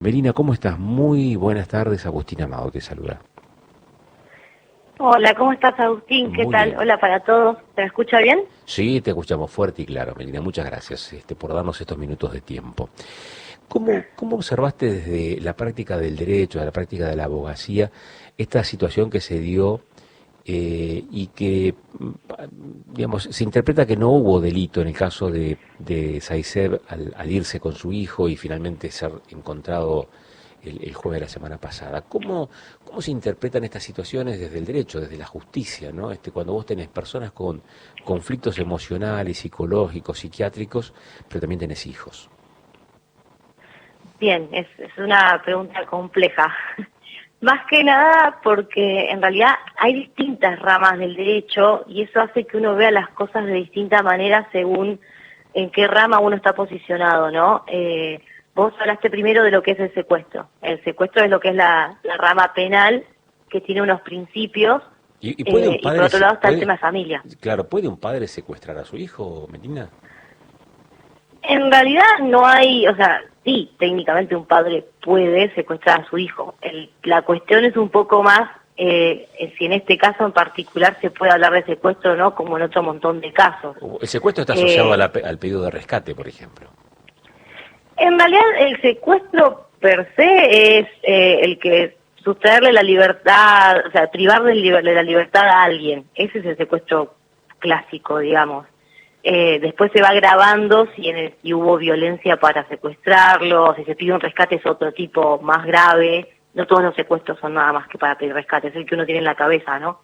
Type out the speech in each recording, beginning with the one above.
Melina, ¿cómo estás? Muy buenas tardes, Agustín Amado te saluda. Hola, ¿cómo estás, Agustín? ¿Qué Muy tal? bien. Hola para todos. ¿Se me escucha bien? Sí, te escuchamos fuerte y claro, Melina. Muchas gracias por darnos estos minutos de tiempo. ¿Cómo observaste desde la práctica del derecho, de la práctica de la abogacía, esta situación que se dio y que, digamos, se interpreta que no hubo delito en el caso de Saisev al irse con su hijo y finalmente ser encontrado el jueves de la semana pasada? ¿Cómo se interpretan estas situaciones desde el derecho, desde la justicia, ¿no? Cuando vos tenés personas con conflictos emocionales, psicológicos, psiquiátricos, pero también tenés hijos. Bien, es una pregunta compleja. Más que nada porque en realidad hay distintas ramas del derecho y eso hace que uno vea las cosas de distinta manera según en qué rama uno está posicionado, ¿no? Vos hablaste primero de lo que es el secuestro. El secuestro es lo que es la rama penal que tiene unos principios ¿Y puede un y por padre, otro lado está el tema de familia. claro, puede un padre secuestrar a su hijo, Melina? En realidad no hay, o sea, sí, técnicamente un padre puede secuestrar a su hijo. La cuestión es un poco más si en este caso en particular se puede hablar de secuestro o no, como en otro montón de casos. El secuestro está asociado a Eh, al pedido de rescate, por ejemplo. en realidad el secuestro per se es el que sustraerle la libertad, o sea, privar de la libertad a alguien. Ese es el secuestro clásico, digamos. Después se va grabando si hubo violencia para secuestrarlo, si se pide un rescate es otro tipo más grave. No todos los secuestros son nada más que para pedir rescate, es el que uno tiene en la cabeza, ¿no?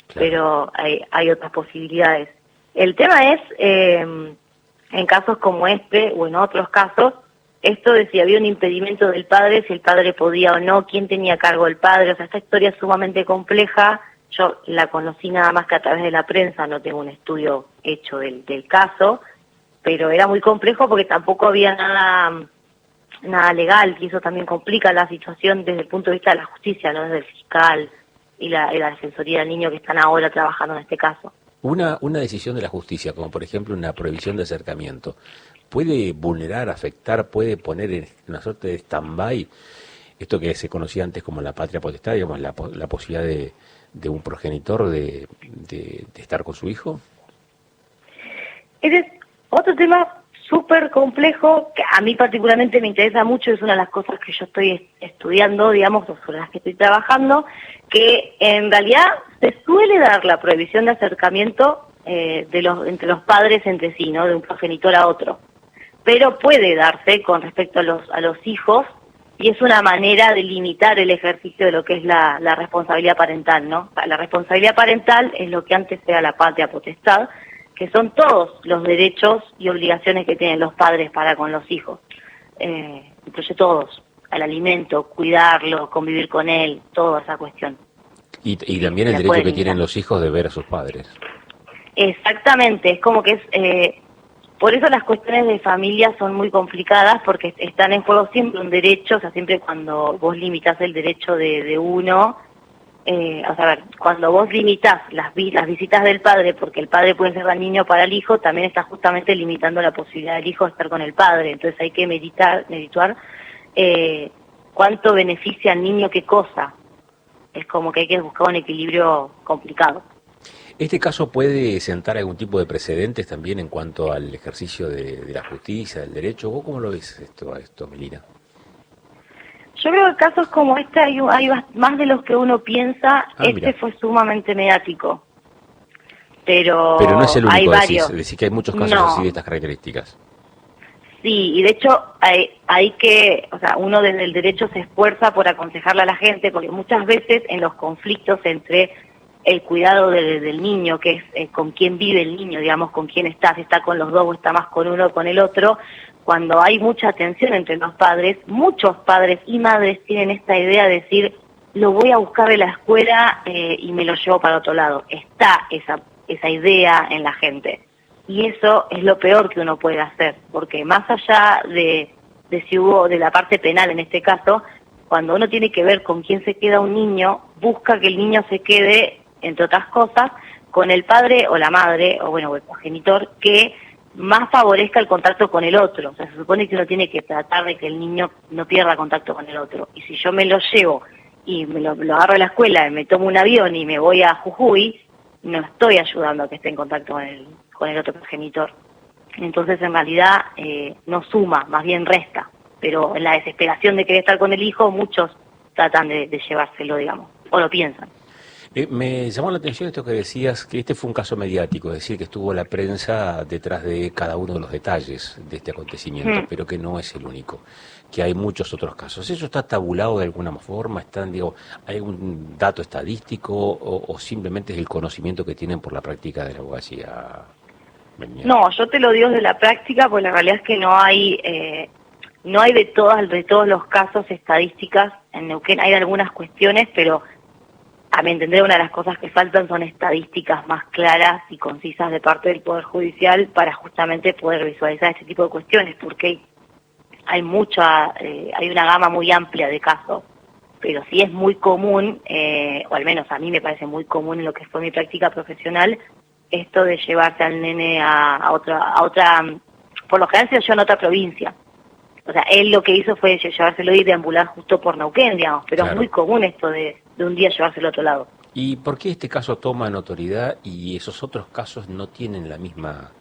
Claro. Pero hay otras posibilidades. El tema es, en casos como este o en otros casos, esto de si había un impedimento del padre, si el padre podía o no, quién tenía a cargo el padre, o sea, esta historia es sumamente compleja. Yo la conocí nada más que a través de la prensa, no tengo un estudio hecho del caso, pero era muy complejo porque tampoco había nada legal y eso también complica la situación desde el punto de vista de la justicia, no desde el fiscal y la Defensoría del Niño que están ahora trabajando en este caso. Una decisión de la justicia, como por ejemplo una prohibición de acercamiento, puede vulnerar, afectar, puede poner en una suerte de stand-by esto que se conocía antes como la patria potestad, digamos, la posibilidad de un progenitor de estar con su hijo. Ese es otro tema súper complejo que a mí particularmente me interesa mucho, es una de las cosas que yo estoy estudiando, digamos, o sobre las que estoy trabajando, que en realidad se suele dar la prohibición de acercamiento entre los padres entre sí, ¿no? De un progenitor a otro. Pero puede darse con respecto a los hijos y es una manera de limitar el ejercicio de lo que es la responsabilidad parental, ¿no? La responsabilidad parental es lo que antes era la patria potestad, que son todos los derechos y obligaciones que tienen los padres para con los hijos. Incluye todos, al alimento, cuidarlo, convivir con él, toda esa cuestión. Y Sí, también se el la derecho puede que tienen limitar. los hijos de ver a sus padres. Exactamente, es como que es... por eso las cuestiones de familia son muy complicadas porque están en juego siempre un derecho, o sea, siempre cuando vos limitas el derecho de uno, o sea, a ver, cuando vos limitas las visitas del padre, porque el padre puede ser del niño para el hijo, también estás justamente limitando la posibilidad del hijo de estar con el padre. Entonces hay que medituar eh, cuánto beneficia al niño qué cosa. Es como que hay que buscar un equilibrio complicado. ¿Este caso puede sentar algún tipo de precedentes también en cuanto al ejercicio de la justicia, del derecho? ¿Vos cómo lo ves esto, Melina? Yo creo que casos como este hay más de los que uno piensa. Ah, Este mira. fue sumamente mediático, Pero no es pero el hay único, varios. decís que hay muchos casos así de No, estas características. sí, y de hecho hay que, o sea, uno desde el derecho se esfuerza por aconsejarle a la gente, porque muchas veces en los conflictos entre el cuidado del niño, que es con quién vive el niño, digamos, con quién está, si está con los dos o está más con uno o con el otro, cuando hay mucha tensión entre los padres, muchos padres y madres tienen esta idea de decir, lo voy a buscar de la escuela y me lo llevo para otro lado. Está esa idea en la gente. Y eso es lo peor que uno puede hacer, porque más allá de si hubo, de la parte penal en este caso, cuando uno tiene que ver con quién se queda un niño, busca que el niño se quede, entre otras cosas, con el padre o la madre, o bueno, o el progenitor, que más favorezca el contacto con el otro. O sea, se supone que uno tiene que tratar de que el niño no pierda contacto con el otro. Y si yo me lo llevo y lo agarro de la escuela, y me tomo un avión y me voy a Jujuy, no estoy ayudando a que esté en contacto con el otro progenitor. Entonces, en realidad, no suma, más bien resta. Pero en la desesperación de querer estar con el hijo, muchos tratan de llevárselo, digamos, o lo piensan. Me llamó la atención esto que decías, que este fue un caso mediático, es decir, que estuvo la prensa detrás de cada uno de los detalles de este acontecimiento, pero que no es el único, que hay muchos otros casos. ¿Eso está tabulado de alguna forma? ¿Hay algún dato estadístico o simplemente es el conocimiento que tienen por la práctica de la abogacía? No, yo te lo digo de la práctica, porque la realidad es que no hay de todos los casos estadísticas en Neuquén. Hay algunas cuestiones, pero a mi entender una de las cosas que faltan son estadísticas más claras y concisas de parte del Poder Judicial para justamente poder visualizar este tipo de cuestiones, porque hay una gama muy amplia de casos, pero sí es muy común, o al menos a mí me parece muy común en lo que fue mi práctica profesional, esto de llevarse al nene a otra, por lo general se lo lleva en otra provincia. O sea, él lo que hizo fue llevárselo y deambular justo por Neuquén, digamos, pero claro, es muy común esto de un día llevárselo a otro lado. ¿Y por qué este caso toma notoriedad y esos otros casos no tienen la misma,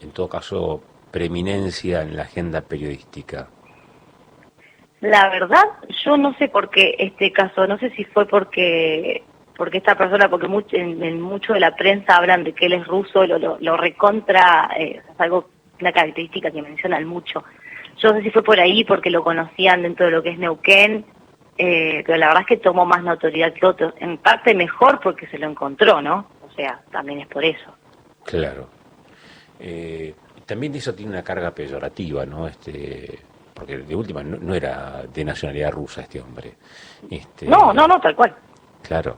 en todo caso, preeminencia en la agenda periodística? La verdad, yo no sé por qué este caso, no sé si fue porque esta persona, porque en mucho de la prensa hablan de que él es ruso, lo recontra, es algo, una característica que mencionan mucho. Yo no sé si fue por ahí, porque lo conocían dentro de lo que es Neuquén, pero la verdad es que tomó más notoriedad que otros. En parte mejor porque se lo encontró, ¿no? O sea, también es por eso. Claro. También eso tiene una carga peyorativa, ¿no? Porque de última no era de nacionalidad rusa este hombre. No, tal cual. Claro.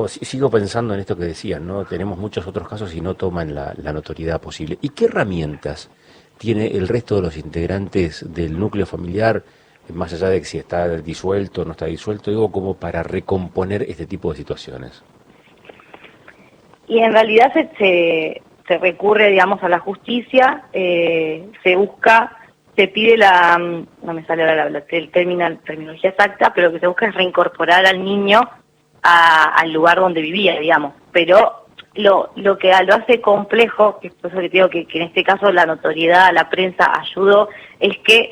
Sigo pensando en esto que decían, ¿no? Tenemos muchos otros casos y no toman la notoriedad posible. ¿Y qué herramientas tiene el resto de los integrantes del núcleo familiar, más allá de si está disuelto o no está disuelto, digo, como para recomponer este tipo de situaciones? Y en realidad se recurre, digamos, a la justicia, se pide no me sale ahora la terminología exacta, pero lo que se busca es reincorporar al niño al lugar donde vivía, digamos. Pero lo que lo hace complejo, que es por eso que digo que en este caso la notoriedad, la prensa ayudó, es que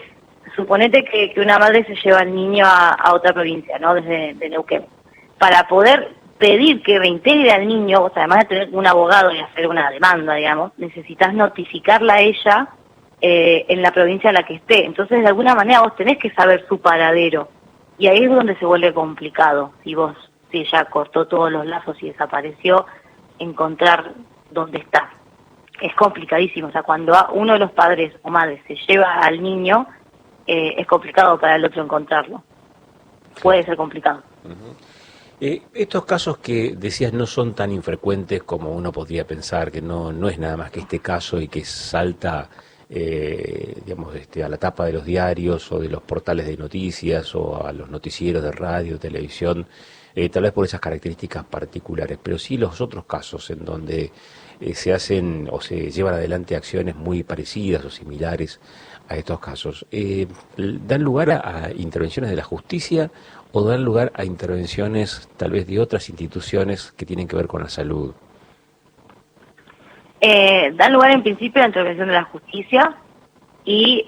suponete que una madre se lleva al niño a otra provincia, ¿no? Desde Neuquén. Para poder pedir que reintegre al niño, o sea, además de tener un abogado y hacer una demanda, digamos, necesitas notificarla a ella en la provincia en la que esté. Entonces, de alguna manera vos tenés que saber su paradero. Y ahí es donde se vuelve complicado. Si ella cortó todos los lazos y desapareció, encontrar dónde está. Es complicadísimo. O sea, cuando uno de los padres o madres se lleva al niño, es complicado para el otro encontrarlo. Puede ser complicado. Estos casos que decías no son tan infrecuentes como uno podría pensar, que no es nada más que este caso y que salta digamos, a la tapa de los diarios o de los portales de noticias o a los noticieros de radio, televisión, tal vez por esas características particulares, pero sí los otros casos en donde se hacen o se llevan adelante acciones muy parecidas o similares a estos casos, ¿dan lugar a intervenciones de la justicia o dan lugar a intervenciones tal vez de otras instituciones que tienen que ver con la salud? Dan lugar en principio a la intervención de la justicia y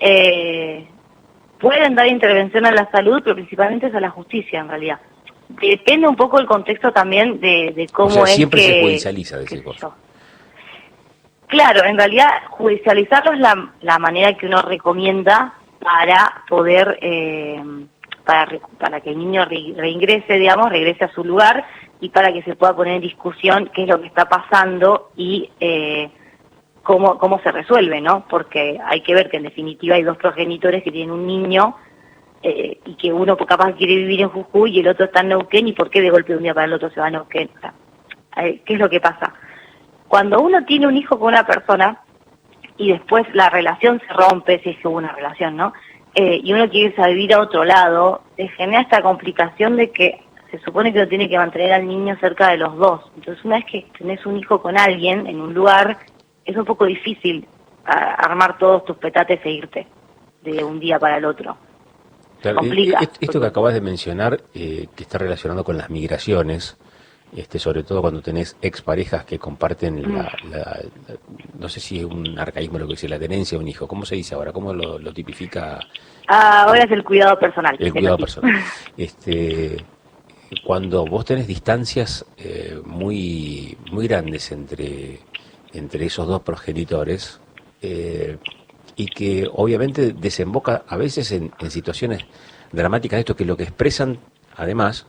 pueden dar intervención a la salud, pero principalmente es a la justicia en realidad. Depende un poco el contexto también de cómo es que... O sea, siempre se judicializa, decís vos. Claro, en realidad judicializarlo es la manera que uno recomienda para poder, para que el niño reingrese, digamos, regrese a su lugar y para que se pueda poner en discusión qué es lo que está pasando y cómo se resuelve, ¿no? Porque hay que ver que en definitiva hay dos progenitores que tienen un niño y que uno capaz quiere vivir en Jujuy y el otro está en Neuquén, y por qué de golpe de un día para el otro se va a Neuquén. O sea, ¿qué es lo que pasa? Cuando uno tiene un hijo con una persona y después la relación se rompe, si es que hubo una relación, ¿no? Y uno quiere irse a vivir a otro lado, se genera esta complicación de que se supone que uno tiene que mantener al niño cerca de los dos. Entonces, una vez que tenés un hijo con alguien en un lugar, es un poco difícil armar todos tus petates e irte de un día para el otro. Claro, Complica. esto que acabas de mencionar, que está relacionado con las migraciones, sobre todo cuando tenés exparejas que comparten no sé si es un arcaísmo lo que dice, la tenencia de un hijo. ¿Cómo se dice ahora? ¿Cómo lo tipifica? Ahora es el cuidado personal. El cuidado personal. Cuando vos tenés distancias muy grandes entre esos dos progenitores, y que obviamente desemboca a veces en situaciones dramáticas, esto que lo que expresan además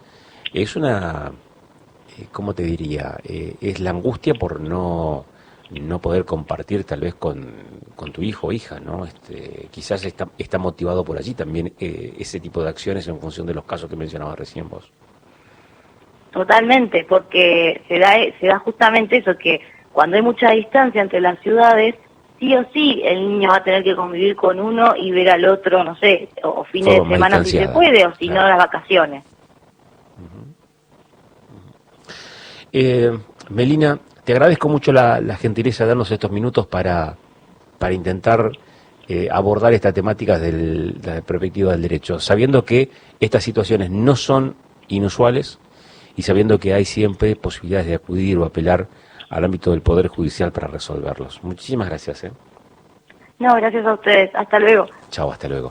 es una, ¿cómo te diría? Es la angustia por no poder compartir tal vez con tu hijo o hija, ¿no? Quizás está motivado por allí también ese tipo de acciones en función de los casos que mencionabas recién vos. Totalmente, porque se da justamente eso, que cuando hay mucha distancia entre las ciudades, sí o sí el niño va a tener que convivir con uno y ver al otro, no sé, o fines de semana si se puede, o si no las vacaciones. Melina, te agradezco mucho la gentileza de darnos estos minutos para intentar abordar esta temática de la perspectiva del derecho, sabiendo que estas situaciones no son inusuales y sabiendo que hay siempre posibilidades de acudir o apelar al ámbito del Poder Judicial para resolverlos. Muchísimas gracias. No, gracias a ustedes. Hasta luego. Chao, hasta luego.